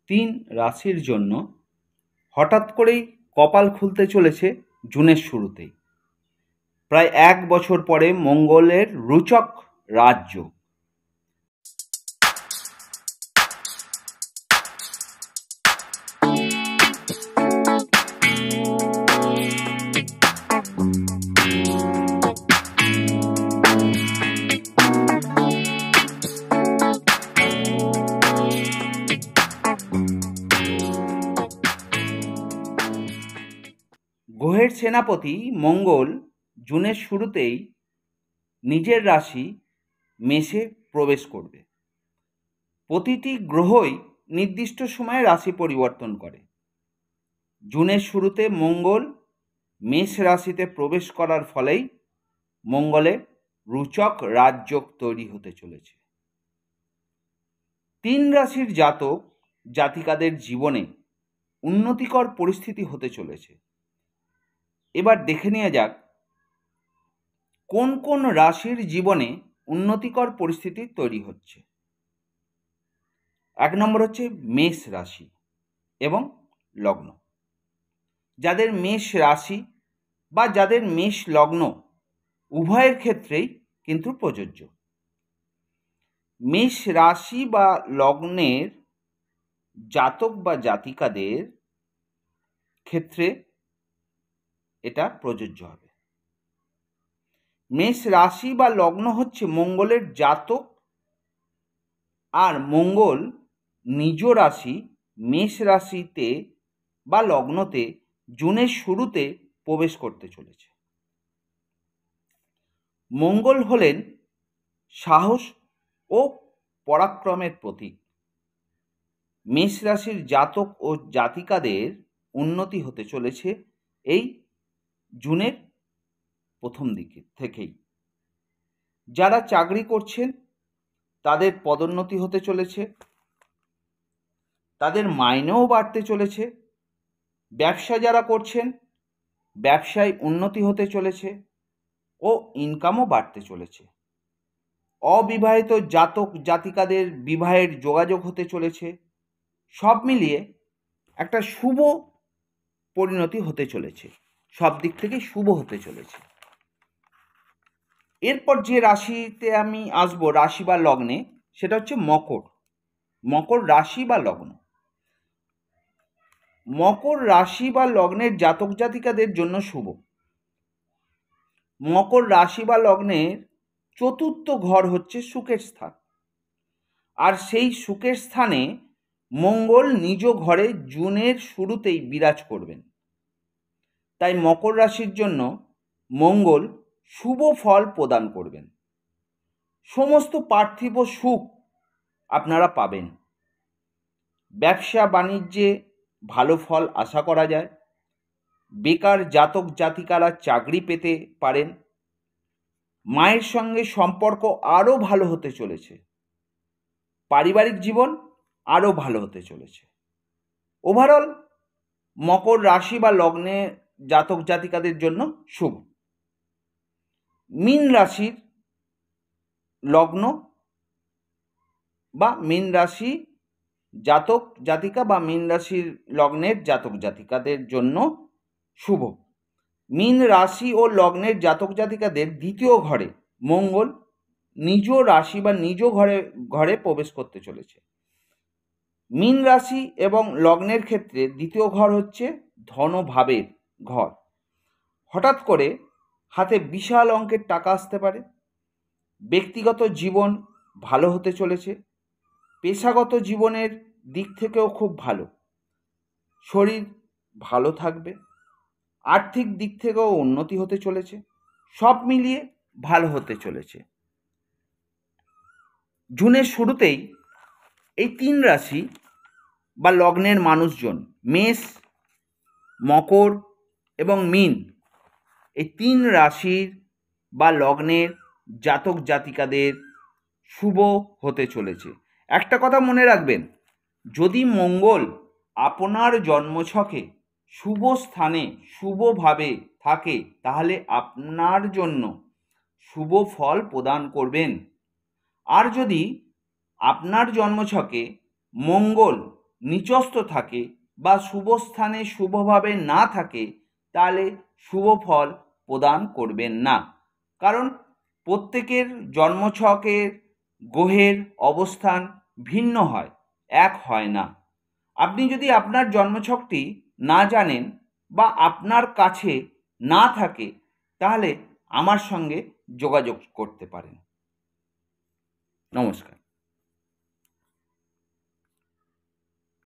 তিন রাশির জন্য হঠাৎ করেই কপাল খুলতে চলেছে জুনের শুরুতেই। প্রায় 1 বছর পরে মঙ্গলের রোচক রাজযোগ। গ্রহের সেনাপতি মঙ্গল জুনের শুরুতেই নিজের রাশি মেষে প্রবেশ করবে। প্রতিটি গ্রহই নির্দিষ্ট সময়ে রাশি পরিবর্তন করে। জুনের শুরুতে মঙ্গল মেষ রাশিতে প্রবেশ করার ফলেই মঙ্গলের রোচক রাজযোগ তৈরি হতে চলেছে। 3 রাশির জাতক জাতিকাদের জীবনে উন্নতিকর পরিস্থিতি হতে চলেছে। এবার দেখে নেওয়া যাক কোন কোন রাশির জীবনে উন্নতিকর পরিস্থিতি তৈরি হচ্ছে। 1 নম্বর হচ্ছে মেষ রাশি এবং লগ্ন। যাদের মেষ রাশি বা যাদের মেষ লগ্ন উভয়ের ক্ষেত্রেই কিন্তু প্রযোজ্য। মেষ রাশি বা লগ্নের জাতক বা জাতিকাদের ক্ষেত্রে এটা প্রযোজ্য হবে। মেষ রাশি বা লগ্ন হচ্ছে মঙ্গলের জাতক, আর মঙ্গল নিজ রাশি মেষ রাশিতে বা লগ্নতে জুনের শুরুতে প্রবেশ করতে চলেছে। মঙ্গল হলেন সাহস ও পরাক্রমের প্রতীক। মেষ রাশির জাতক ও জাতিকাদের উন্নতি হতে চলেছে এই জুনের প্রথম দিকে থেকেই। যারা চাকরি করছেন তাদের পদোন্নতি হতে চলেছে, তাদের মাইনেও বাড়তে চলেছে। ব্যবসা যারা করছেন ব্যবসায় উন্নতি হতে চলেছে ও ইনকামও বাড়তে চলেছে। অবিবাহিত জাতক জাতিকাদের বিবাহের যোগাযোগ হতে চলেছে। সব মিলিয়ে একটা শুভ পরিণতি হতে চলেছে, সব দিক থেকে শুভ হতে চলেছে। এরপর যে রাশিতে আমি আসবো, রাশি বা লগ্নে, সেটা হচ্ছে মকর। মকর রাশি বা লগ্ন। মকর রাশি বা লগ্নের জাতক জাতিকাদের জন্য শুভ। মকর রাশি বা লগ্নের চতুর্থ ঘর হচ্ছে সুখের স্থান, আর সেই সুখের স্থানে মঙ্গল নিজ ঘরে জুনের শুরুতেই বিরাজ করবেন। তাই মকর রাশির জন্য মঙ্গল শুভ ফল প্রদান করবেন। সমস্ত পার্থিব সুখ আপনারা পাবেন। ব্যবসা বাণিজ্যে ভালো ফল আশা করা যায়। বেকার জাতক জাতিকারা চাকরি পেতে পারেন। মায়ের সঙ্গে সম্পর্ক আরও ভালো হতে চলেছে। পারিবারিক জীবন আরও ভালো হতে চলেছে। ওভারঅল মকর রাশি বা লগ্নে জাতক জাতিকাদের জন্য শুভ। মীন রাশির লগ্ন বা মীন রাশি জাতক জাতিকা বা মীন রাশির লগ্নের জাতক জাতিকাদের জন্য শুভ। মীন রাশি ও লগ্নের জাতক জাতিকাদের দ্বিতীয় ঘরে মঙ্গল নিজ রাশি বা নিজ ঘরে প্রবেশ করতে চলেছে। মীন রাশি এবং লগ্নের ক্ষেত্রে দ্বিতীয় ঘর হচ্ছে ধনভাবের ঘর। হঠাৎ করে হাতে বিশাল অঙ্কের টাকা আসতে পারে। ব্যক্তিগত জীবন ভালো হতে চলেছে। পেশাগত জীবনের দিক থেকেও খুব ভালো। শরীর ভালো থাকবে। আর্থিক দিক থেকেও উন্নতি হতে চলেছে। সব মিলিয়ে ভালো হতে চলেছে। জুনের শুরুতেই এই 3 রাশি বা লগ্নের মানুষজন, মেষ, মকর এবং মীন, এই 3 রাশির বা লগ্নের জাতক জাতিকাদের শুভ হতে চলেছে। একটা কথা মনে রাখবেন, যদি মঙ্গল আপনার জন্মছকে শুভ স্থানে শুভভাবে থাকে তাহলে আপনার জন্য শুভ ফল প্রদান করবেন। আর যদি আপনার জন্মছকে মঙ্গল নিচস্থ থাকে বা শুভ স্থানে শুভভাবে না থাকে, তাহলে শুভ ফল প্রদান করবেন না। কারণ প্রত্যেকের জন্মছকের গ্রহের অবস্থান ভিন্ন হয়, এক হয় না। আপনি যদি আপনার জন্মছকটি না জানেন বা আপনার কাছে না থাকে, তাহলে আমার সঙ্গে যোগাযোগ করতে পারেন। নমস্কার।